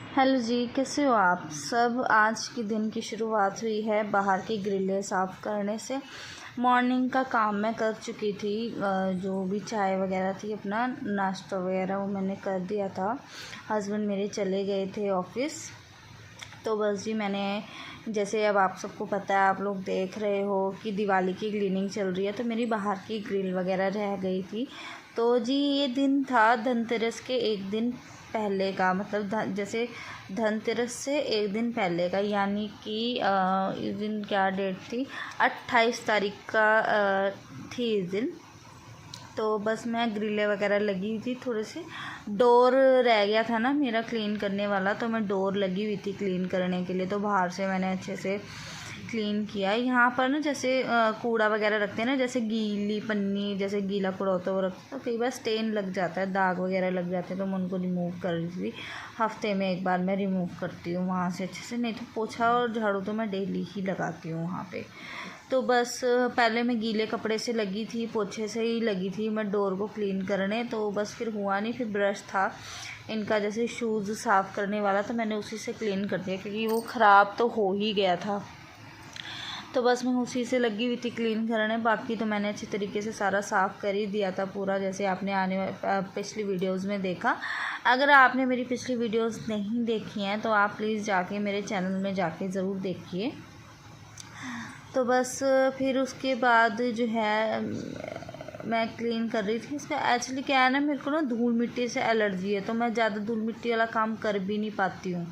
Hello जी, कैसे हो आप सब। आज के दिन की शुरुआत हुई है बाहर की ग्रिलें साफ़ करने से। मॉर्निंग का काम मैं कर चुकी थी, जो भी चाय वगैरह थी, अपना नाश्ता वगैरह वो मैंने कर दिया था। हस्बैंड मेरे चले गए थे ऑफिस, तो बस जी मैंने, जैसे अब आप सबको पता है, आप लोग देख रहे हो कि दिवाली की क्लीनिंग चल रही है, तो मेरी बाहर की ग्रिल वगैरह रह गई थी। तो जी ये दिन था धनतेरस के एक दिन पहले का, मतलब जैसे धनतेरस से एक दिन पहले का, यानी कि इस दिन क्या डेट थी, 28 तारीख का थी इस दिन। तो बस मैं ग्रिलें वगैरह लगी हुई थी, थोड़े से डोर रह गया था ना मेरा क्लीन करने वाला, तो मैं डोर लगी हुई थी क्लीन करने के लिए, तो बाहर से मैंने अच्छे से क्लीन किया। यहाँ पर ना जैसे कूड़ा वगैरह रखते हैं ना, जैसे गीली पन्नी, जैसे गीला कूड़ा होता है वो रखते, तो कई बार स्टेन लग जाता है, दाग वगैरह लग जाते हैं, तो मैं उनको रिमूव कर रही थी। हफ्ते में एक बार मैं रिमूव करती हूँ वहाँ से अच्छे से, नहीं तो पोछा और झाड़ू तो मैं डेली ही लगाती हूँ वहाँ पे। तो बस पहले मैं गीले कपड़े से लगी थी, पोछे से ही लगी थी मैं डोर को क्लीन करने, तो बस फिर हुआ नहीं। फिर ब्रश था इनका, जैसे शूज़ साफ़ करने वाला, तो मैंने उसी से क्लीन कर दिया, क्योंकि वो ख़राब तो हो ही गया था। तो बस मैं उसी से लगी हुई थी क्लीन करने। बाकी तो मैंने अच्छी तरीके से सारा साफ़ कर ही दिया था पूरा, जैसे आपने पिछली वीडियोस में देखा। अगर आपने मेरी पिछली वीडियोस नहीं देखी हैं तो आप प्लीज़ जाके मेरे चैनल में जाके ज़रूर देखिए। तो बस फिर उसके बाद जो है मैं क्लीन कर रही थी। इसका एक्चुअली क्या है ना, मेरे को ना धूल मिट्टी से एलर्जी है, तो मैं ज़्यादा धूल मिट्टी वाला काम कर भी नहीं पाती हूँ।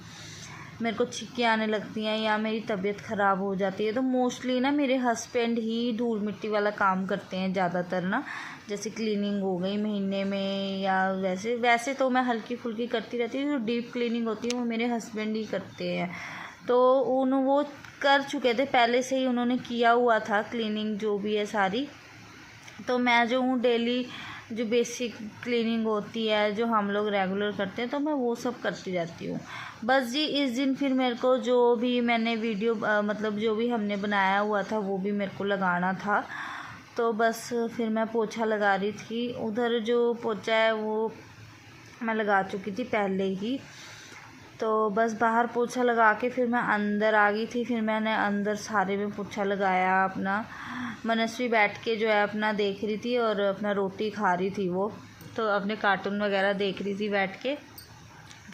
मेरे को छिक्की आने लगती हैं या मेरी तबीयत ख़राब हो जाती है, तो मोस्टली ना मेरे हस्बैंड ही धूल मिट्टी वाला काम करते हैं ज़्यादातर ना। जैसे क्लीनिंग हो गई महीने में, या वैसे तो मैं हल्की फुल्की करती रहती हूँ, जो डीप क्लीनिंग होती है वो मेरे हस्बैंड ही करते हैं। तो वो कर चुके थे पहले से ही, उन्होंने किया हुआ था क्लीनिंग जो भी है सारी। तो मैं जो हूँ डेली जो बेसिक क्लीनिंग होती है जो हम लोग रेगुलर करते हैं, तो मैं वो सब करती रहती हूँ। बस जी इस दिन फिर मेरे को जो भी मैंने वीडियो मतलब जो भी हमने बनाया हुआ था वो भी मेरे को लगाना था। तो बस फिर मैं पोछा लगा रही थी। उधर जो पोछा है वो मैं लगा चुकी थी पहले ही। तो बस बाहर पोछा लगा के फिर मैं अंदर आ गई थी। फिर मैंने अंदर सारे में पोछा लगाया अपना। मनस्वी बैठ के जो है अपना देख रही थी और अपना रोटी खा रही थी वो, तो अपने कार्टून वगैरह देख रही थी बैठ के।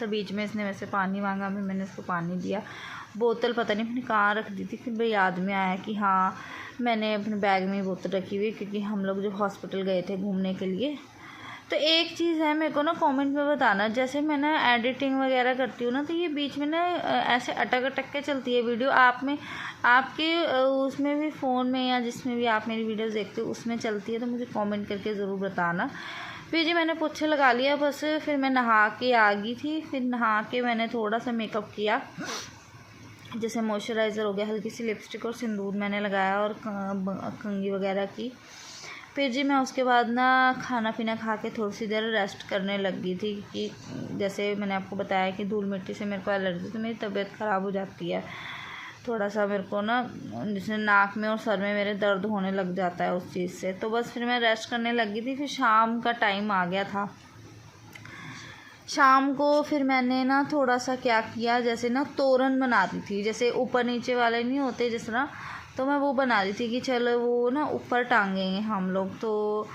तो बीच में इसने वैसे पानी मांगा, भी मैंने इसको पानी दिया। बोतल पता नहीं मैंने कहाँ रख दी थी, फिर भाई याद में आया कि हाँ मैंने अपने बैग में ही बोतल रखी हुई, क्योंकि हम लोग जो हॉस्पिटल गए थे घूमने के लिए। तो एक चीज़ है, मेरे को ना कमेंट में बताना, जैसे मैं ना एडिटिंग वगैरह करती हूँ ना, तो ये बीच में ना ऐसे अटक अटक के चलती है वीडियो। आप में आपके उसमें भी फ़ोन में या जिसमें भी आप मेरी वीडियोस देखते हो उसमें चलती है, तो मुझे कमेंट करके ज़रूर बताना। फिर जी मैंने पोछा लगा लिया बस। फिर मैं नहा के आ गई थी। फिर नहा के मैंने थोड़ा सा मेकअप किया, जैसे मॉइस्चराइज़र हो गया, हल्की सी लिपस्टिक और सिंदूर मैंने लगाया और कंघी वगैरह की। फिर जी मैं उसके बाद ना खाना पीना खा के थोड़ी सी देर रेस्ट करने लग गई थी, कि जैसे मैंने आपको बताया कि धूल मिट्टी से मेरे को एलर्जी, तो मेरी तबीयत ख़राब हो जाती है थोड़ा सा। मेरे को ना जैसे नाक में और सर में मेरे दर्द होने लग जाता है उस चीज़ से। तो बस फिर मैं रेस्ट करने लग गई थी। फिर शाम का टाइम आ गया था। शाम को फिर मैंने ना थोड़ा सा क्या किया, जैसे ना तोरण बना दी थी, जैसे ऊपर नीचे वाले नहीं होते जिस तरह, तो मैं वो बना रही थी कि चलो वो ना ऊपर टांगेंगे हम लोग। तो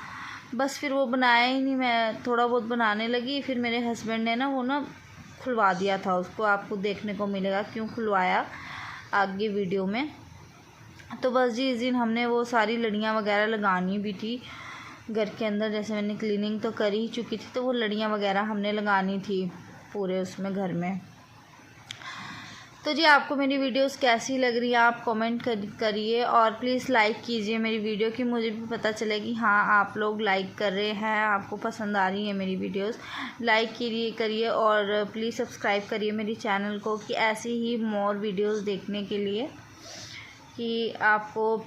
बस फिर वो बनाया ही नहीं, मैं थोड़ा बहुत बनाने लगी। फिर मेरे हस्बैंड ने ना वो ना खुलवा दिया था उसको, आपको देखने को मिलेगा क्यों खुलवाया आगे वीडियो में। तो बस जी इस दिन हमने वो सारी लड़ियाँ वगैरह लगानी भी थी घर के अंदर, जैसे मैंने क्लीनिंग तो कर ही चुकी थी, तो वो लड़ियाँ वगैरह हमने लगानी थी पूरे उसमें घर में। तो जी आपको मेरी वीडियोस कैसी लग रही है आप कमेंट करिए, और प्लीज़ लाइक कीजिए मेरी वीडियो, कि मुझे भी पता चले कि हाँ आप लोग लाइक कर रहे हैं, आपको पसंद आ रही है मेरी वीडियोस। लाइक करिए और प्लीज़ सब्सक्राइब करिए मेरी चैनल को, कि ऐसी ही मोर वीडियोस देखने के लिए, कि आपको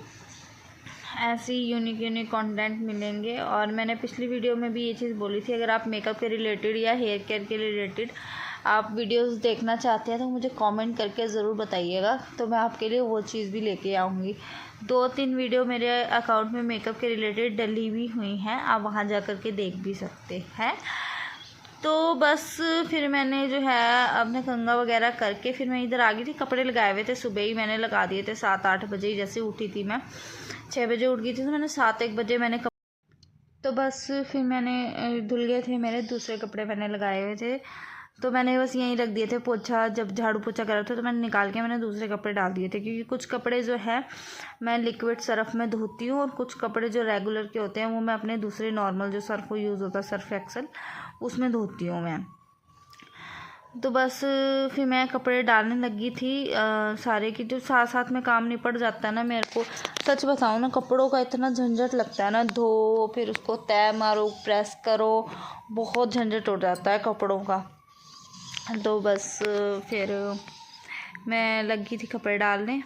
ऐसी यूनिक कंटेंट मिलेंगे। और मैंने पिछली वीडियो में भी ये चीज़ बोली थी, अगर आप मेकअप के रिलेटेड या हेयर केयर के रिलेटेड आप वीडियोस देखना चाहते हैं तो मुझे कमेंट करके ज़रूर बताइएगा, तो मैं आपके लिए वो चीज़ भी लेके आऊँगी। 2-3 वीडियो मेरे अकाउंट में मेकअप के रिलेटेड डली भी हुई हैं, आप वहाँ जा कर के देख भी सकते हैं। तो बस फिर मैंने जो है अपने कंघा वगैरह करके फिर मैं इधर आ गई थी। कपड़े लगाए हुए थे, सुबह ही मैंने लगा दिए थे 7-8 बजे ही। जैसे उठी थी मैं 6 बजे उठ गई थी, तो मैंने 7-1 बजे मैंने तो बस फिर मैंने धुल गए थे मेरे दूसरे कपड़े मैंने लगाए हुए थे, तो मैंने बस यहीं रख दिए थे। पोछा जब झाड़ू पोछा कर रहा था तो मैंने निकाल के मैंने दूसरे कपड़े डाल दिए थे, क्योंकि कुछ कपड़े जो है मैं लिक्विड सर्फ़ में धोती हूँ और कुछ कपड़े जो रेगुलर के होते हैं वो मैं अपने दूसरे नॉर्मल जो सर्फ़ यूज़ होता है सर्फ एक्सल उसमें धोती हूँ मैं। तो बस फिर मैं कपड़े डालने लगी थी सारे की। जो साथ साथ में काम निपट जाता है ना, मेरे को सच बताऊँ ना, कपड़ों का इतना झंझट लगता है ना, धो फिर उसको तय मारो प्रेस करो, बहुत झंझट हो जाता है कपड़ों का। तो बस फिर मैं लगी थी कपड़े डालने।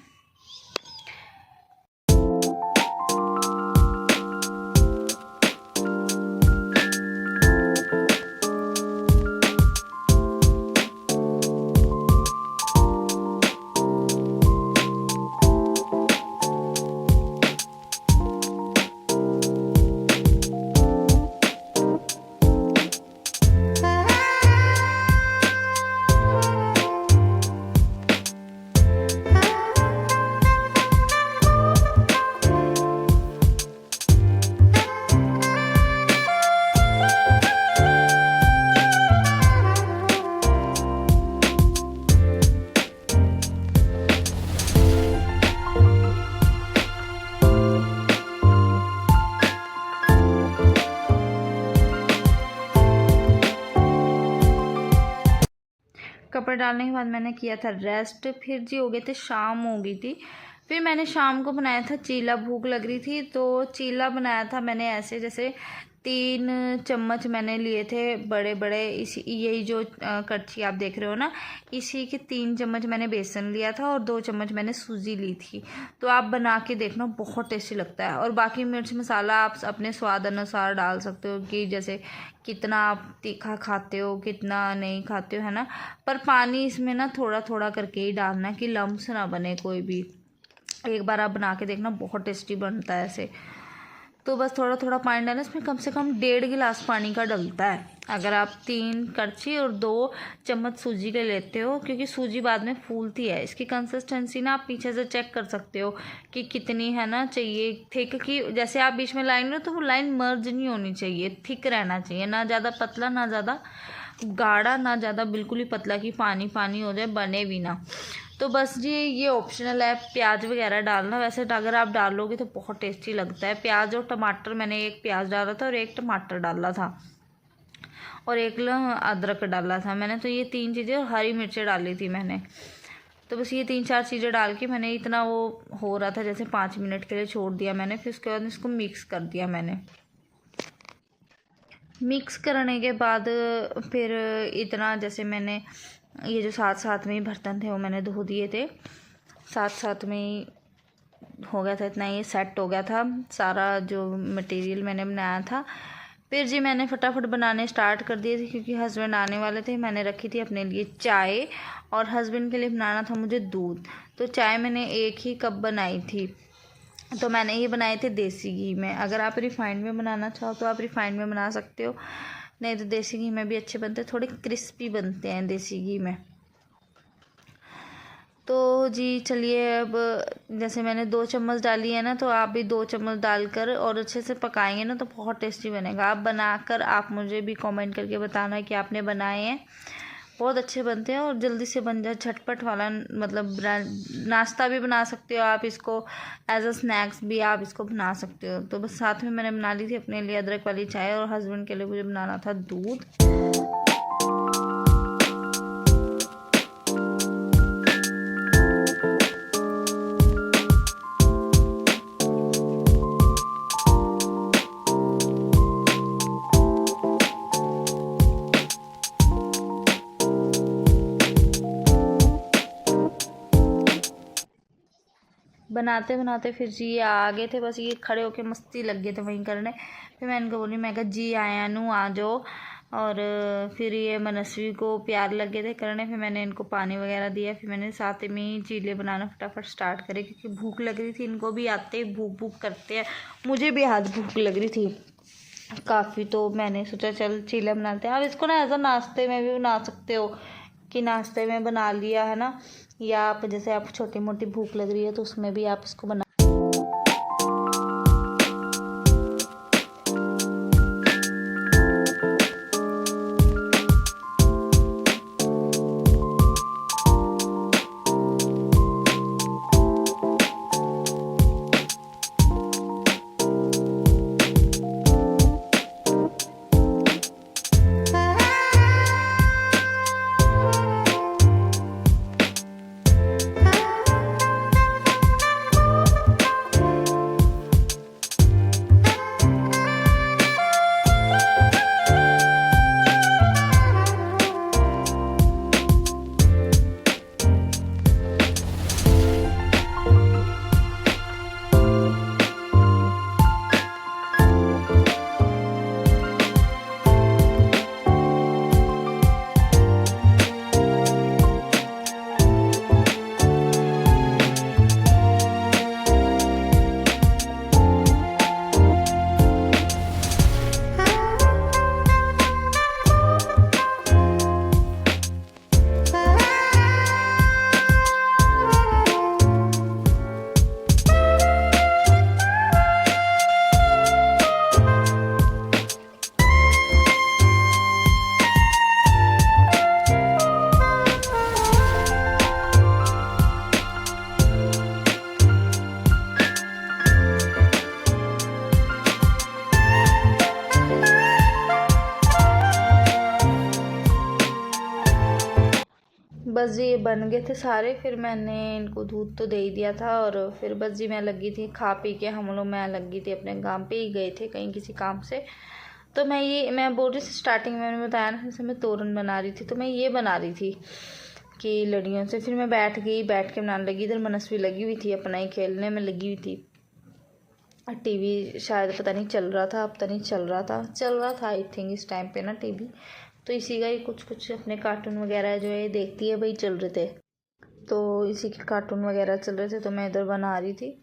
कपड़े डालने के बाद मैंने किया था रेस्ट। फिर जी हो गए थे, शाम हो गई थी। फिर मैंने शाम को बनाया था चीला, भूख लग रही थी तो चीला बनाया था मैंने। ऐसे जैसे 3 चम्मच मैंने लिए थे बड़े बड़े, इसी यही जो कड़छी आप देख रहे हो ना, इसी के 3 चम्मच मैंने बेसन लिया था और 2 चम्मच मैंने सूजी ली थी। तो आप बना के देखना, बहुत टेस्टी लगता है। और बाकी मिर्च मसाला आप अपने स्वाद अनुसार डाल सकते हो, कि जैसे कितना आप तीखा खाते हो कितना नहीं खाते हो, है ना। पर पानी इसमें ना थोड़ा थोड़ा करके ही डालना, कि लम्स ना बने कोई भी। एक बार आप बना के देखना, बहुत टेस्टी बनता है ऐसे। तो बस थोड़ा थोड़ा पानी डालें, इसमें कम से कम 1.5 गिलास पानी का डलता है। अगर आप 3 कड़छी और 2 चम्मच सूजी के लेते हो, क्योंकि सूजी बाद में फूलती है। इसकी कंसिस्टेंसी ना आप पीछे से चेक कर सकते हो कि कितनी है ना चाहिए थिक, कि जैसे आप बीच में लाइन लो तो वो लाइन मर्ज नहीं होनी चाहिए, थिक रहना चाहिए, ना ज़्यादा पतला ना ज़्यादा गाढ़ा ना ज़्यादा बिल्कुल ही पतला कि पानी पानी हो जाए, बने भी ना। तो बस जी ये ऑप्शनल है प्याज वगैरह डालना। वैसे अगर आप डालोगे तो बहुत टेस्टी लगता है। प्याज और टमाटर, मैंने 1 प्याज डाला था और 1 टमाटर डाला था और 1 अदरक डाला था मैंने। तो ये 3 चीज़ें और हरी मिर्चें डाली थी मैंने। तो बस ये 3-4 चीज़ें डाल के मैंने इतना वो हो रहा था जैसे 5 मिनट के लिए छोड़ दिया मैंने। फिर उसके बाद इसको मिक्स कर दिया मैंने। मिक्स करने के बाद फिर इतना जैसे मैंने ये जो साथ साथ में ही बर्तन थे वो मैंने धो दिए थे, साथ साथ में ही हो गया था। इतना ये सेट हो गया था सारा जो मटेरियल मैंने बनाया था। फिर जी मैंने फटाफट बनाने स्टार्ट कर दिए थे, क्योंकि हस्बैंड आने वाले थे। मैंने रखी थी अपने लिए चाय और हस्बैंड के लिए बनाना था मुझे दूध। तो चाय मैंने 1 ही कप बनाई थी। तो मैंने ये बनाए थे देसी घी में। अगर आप रिफाइंड में बनाना चाहो तो आप रिफाइंड में बना सकते हो, नहीं तो देसी घी में भी अच्छे बनते हैं, थोड़े क्रिस्पी बनते हैं देसी घी में। तो जी चलिए, अब जैसे मैंने 2 चम्मच डाली है ना, तो आप भी 2 चम्मच डालकर और अच्छे से पकाएंगे ना तो बहुत टेस्टी बनेगा। आप बनाकर आप मुझे भी कमेंट करके बताना कि आपने बनाए हैं। बहुत अच्छे बनते हैं और जल्दी से बन जाए, झटपट वाला। मतलब नाश्ता भी बना सकते हो आप इसको, एज अ स्नैक्स भी आप इसको बना सकते हो। तो बस साथ में मैंने बना ली थी अपने लिए अदरक वाली चाय और हस्बैंड के लिए मुझे बनाना था दूध। बनाते बनाते फिर जी ये आ गए थे, बस ये खड़े होके मस्ती लग गए थे वहीं करने। फिर मैं इनको बोली, मैं कहा जी आया नू आ जाओ। और फिर ये मनस्वी को प्यार लग गए थे करने। फिर मैंने इनको पानी वगैरह दिया। फिर मैंने साथ में ही चीले बनाना फटाफट स्टार्ट करे, क्योंकि भूख लग रही थी। इनको भी आते ही भूख भूख करते हैं, मुझे भी आज भूख लग रही थी। काफ़ी, तो मैंने सोचा चल चीले बनाते हैं। अब इसको ना एज अ नाश्ते में भी बना सकते हो कि नाश्ते में बना लिया है ना, या आप जैसे आपको छोटी मोटी भूख लग रही है तो उसमें भी आप इसको बना। बस जी ये बन गए थे सारे, फिर मैंने इनको दूध तो दे ही दिया था। और फिर बस जी मैं लगी थी खा पी के, हम लोग मैं लगी थी अपने काम पे ही गए थे कहीं किसी काम से। तो मैं बोल रही थी स्टार्टिंग में मैंने बताया ना, जैसे मैं तोरन बना रही थी, तो मैं ये बना रही थी कि लड़ियों से। फिर मैं बैठ गई, बैठ के बनाने लगी। इधर मनस्वी लगी हुई थी अपना ही खेलने में लगी हुई थी। टीवी शायद पता नहीं चल रहा था, पता नहीं चल रहा था आई थिंक इस टाइम पे ना टीवी। तो इसी का ही कुछ अपने कार्टून वगैरह जो है देखती है भाई चल रहे थे, तो इसी के कार्टून वगैरह चल रहे थे, तो मैं इधर बना रही थी।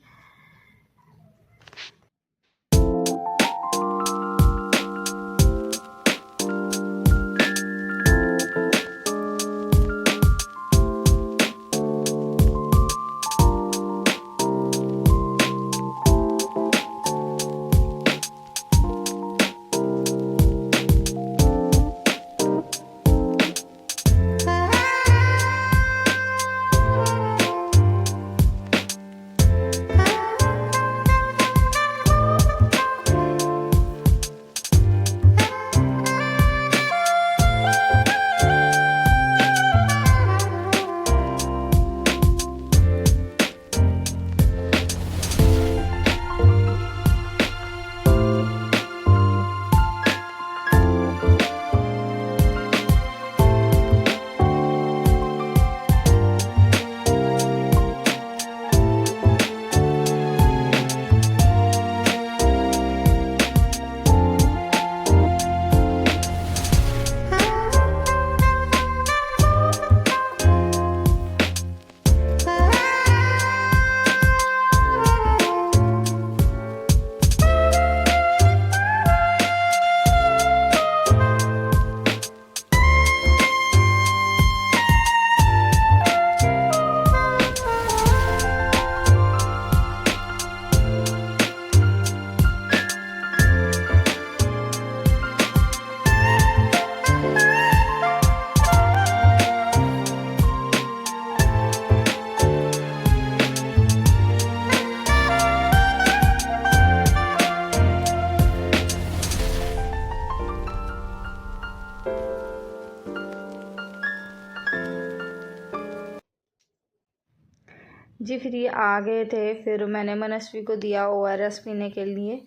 जी फिर ये आ गए थे, फिर मैंने मनस्वी को दिया ORS पीने के लिए।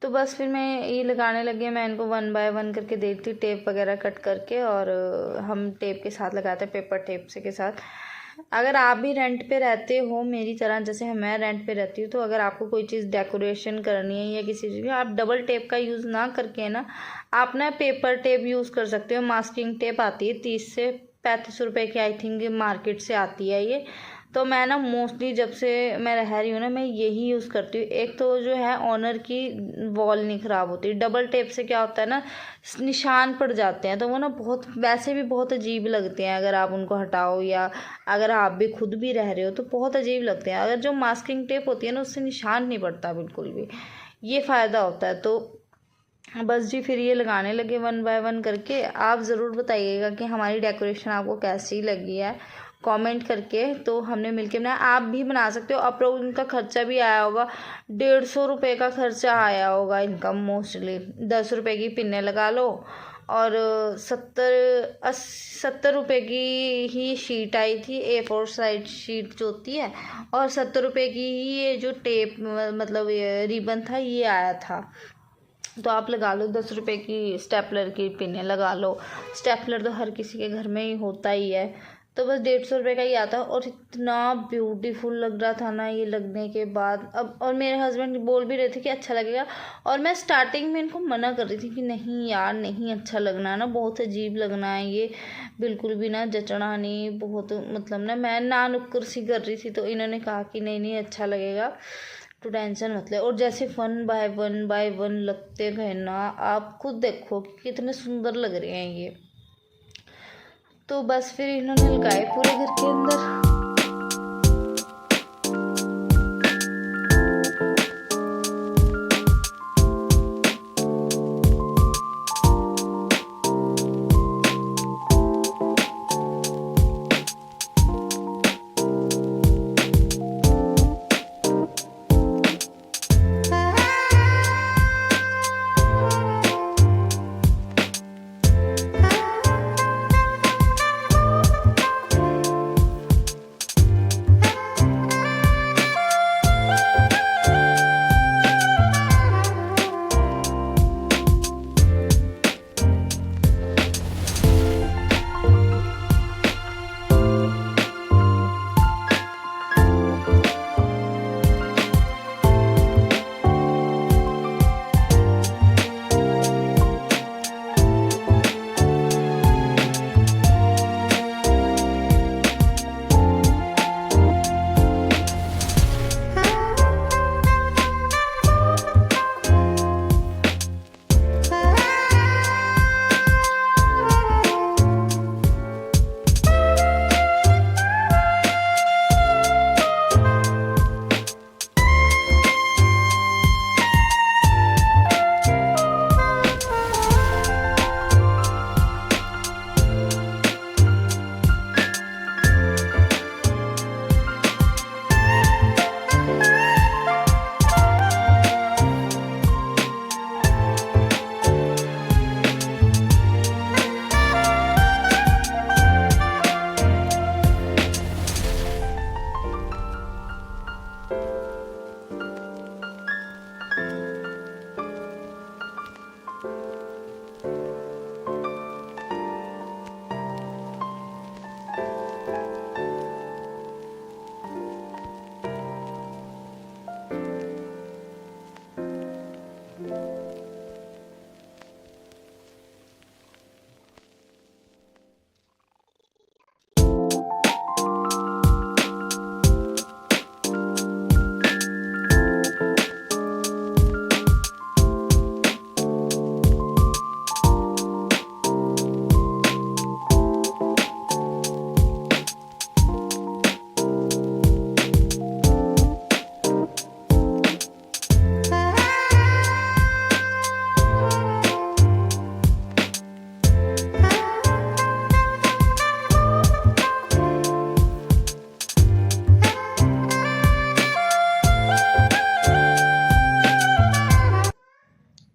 तो बस फिर मैं ये लगाने लगी, मैं इनको 1 बाय 1 करके देती टेप वगैरह कट करके, और हम टेप के साथ लगाते हैं, पेपर टेप से के साथ। अगर आप भी रेंट पे रहते हो मेरी तरह, जैसे मैं रेंट पे रहती हूँ, तो अगर आपको कोई चीज़ डेकोरेशन करनी है या किसी चीज़ की, आप डबल टेप का यूज़ ना करके ना आप ना पेपर टेप यूज़ कर सकते हो। मास्किंग टेप आती है 30 से 35 रुपये की, आई थिंक मार्केट से आती है ये। तो मैं ना मोस्टली जब से मैं रह रही हूँ ना, मैं यही यूज़ करती हूँ। एक तो जो है ऑनर की वॉल नहीं ख़राब होती, डबल टेप से क्या होता है ना, निशान पड़ जाते हैं, तो वो ना बहुत वैसे भी बहुत अजीब लगते हैं अगर आप उनको हटाओ, या अगर आप भी खुद भी रह रहे हो तो बहुत अजीब लगते हैं। अगर जो मास्किंग टेप होती है ना, उससे निशान नहीं पड़ता बिल्कुल भी, ये फ़ायदा होता है। तो बस जी फिर ये लगाने लगे वन बाय वन करके। आप ज़रूर बताइएगा कि हमारी डेकोरेशन आपको कैसी लगी है, कमेंट करके। तो हमने मिलके बनाया, आप भी बना सकते हो। अप्रोक्स इनका खर्चा भी आया होगा 150 रुपये का खर्चा आया होगा इनका मोस्टली। 10 रुपये की पिन्ने लगा लो, और 70 रुपये की ही शीट आई थी, A4 साइज शीट जो होती है, और 70 रुपये की ही ये जो टेप मतलब ये रिबन था ये आया था। तो आप लगा लो 10 रुपये की स्टेपलर की पिनें लगा लो। स्टेपलर तो हर किसी के घर में ही होता ही है। तो बस 150 रुपये का ही आता, और इतना ब्यूटीफुल लग रहा था ना ये लगने के बाद। अब और मेरे हस्बैंड बोल भी रहे थे कि अच्छा लगेगा, और मैं स्टार्टिंग में इनको मना कर रही थी कि नहीं यार नहीं अच्छा लगना है ना, बहुत अजीब लगना है ये, बिल्कुल भी ना जचना नहीं, बहुत मतलब ना मैं ना नुक्कर सी कर रही थी। तो इन्होंने कहा कि नहीं नहीं अच्छा लगेगा, तो टेंशन मत ले। और जैसे वन बाय वन लगते गए ना, आप खुद देखो कि कितने सुंदर लग रहे हैं ये। तो बस फिर इन्होंने लगाए पूरे घर के अंदर।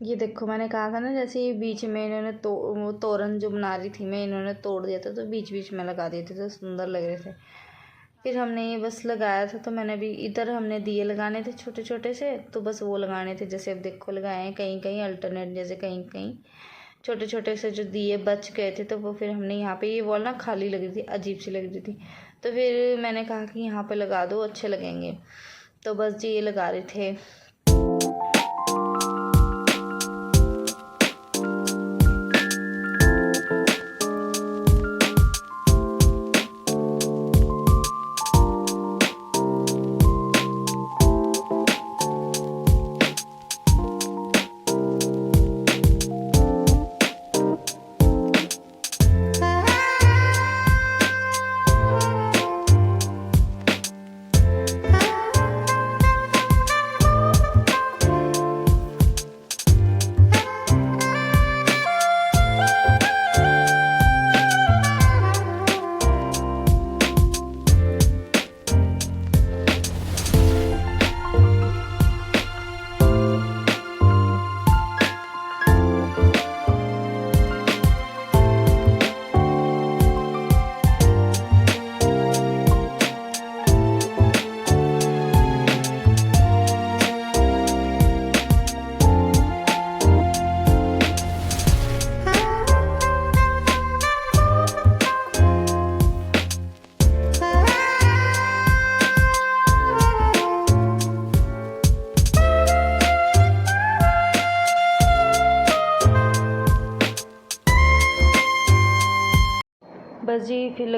ये देखो मैंने कहा था ना, जैसे ये बीच में इन्होंने वो तोरण जो बना रही थी मैं, इन्होंने तोड़ दिया था, तो बीच बीच में लगा दिए थे, तो सुंदर लग रहे थे। फिर हमने ये बस लगाया था, तो मैंने भी इधर हमने दिए लगाने थे छोटे छोटे से, तो बस वो लगाने थे। जैसे अब देखो लगाए हैं कहीं कहीं अल्टरनेट, जैसे कहीं कहीं छोटे छोटे से जो दिए बच गए थे, तो वो फिर हमने यहाँ पे, ये वॉल ना खाली लग रही थी, अजीब सी लग रही थी, तो फिर मैंने कहा कि यहाँ पे लगा दो अच्छे लगेंगे। तो बस जी ये लगा रहे थे।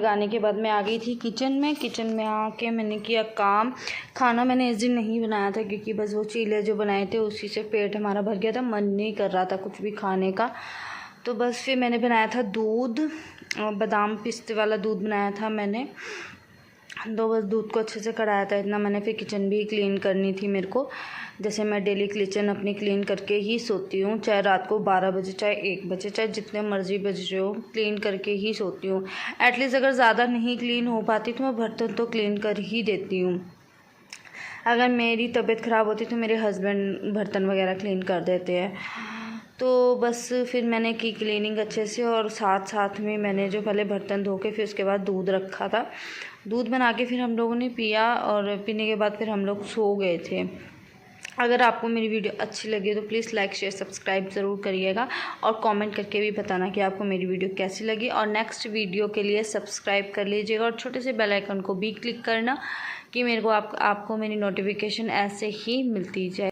लगाने के बाद मैं आ गई थी किचन में आके मैंने किया काम। खाना मैंने इस दिन नहीं बनाया था क्योंकि बस वो चीले जो बनाए थे उसी से पेट हमारा भर गया था, मन नहीं कर रहा था कुछ भी खाने का। तो बस फिर मैंने बनाया था दूध, बादाम पिस्ते वाला दूध बनाया था मैंने। तो बस दूध को अच्छे से कढ़ाया था इतना मैंने। फिर किचन भी क्लीन करनी थी मेरे को, जैसे मैं डेली किचन अपनी क्लीन करके ही सोती हूँ, चाहे रात को 12 बजे चाहे 1 बजे चाहे जितने मर्जी बज रहे हो, क्लीन करके ही सोती हूँ। एटलीस्ट अगर ज़्यादा नहीं क्लीन हो पाती तो मैं बर्तन तो क्लीन कर ही देती हूँ। अगर मेरी तबीयत ख़राब होती तो मेरे हस्बैंड बर्तन वगैरह क्लीन कर देते हैं। तो बस फिर मैंने की क्लीनिंग अच्छे से, और साथ साथ में मैंने जो पहले बर्तन धो के फिर उसके बाद दूध रखा था, दूध बना के फिर हम लोगों ने पिया, और पीने के बाद फिर हम लोग सो गए थे। अगर आपको मेरी वीडियो अच्छी लगी तो प्लीज़ लाइक शेयर सब्सक्राइब ज़रूर करिएगा, और कमेंट करके भी बताना कि आपको मेरी वीडियो कैसी लगी। और नेक्स्ट वीडियो के लिए सब्सक्राइब कर लीजिएगा, और छोटे से बेल आइकन को भी क्लिक करना कि मेरे को आपको मेरी नोटिफिकेशन ऐसे ही मिलती जाए।